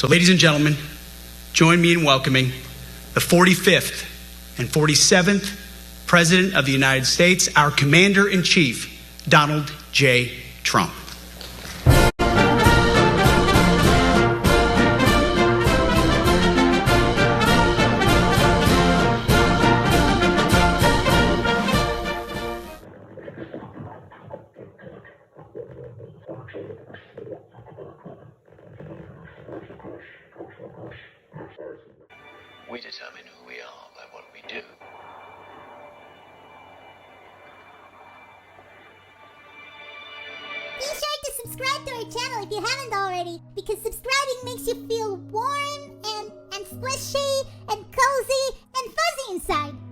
So, ladies and gentlemen, join me in welcoming the 45th and 47th President of the United States, our Commander-in-Chief, Donald J. Trump. We determine who we are by what we do. Be sure to subscribe to our channel if you haven't already, because subscribing makes you feel warm and squishy and cozy and fuzzy inside.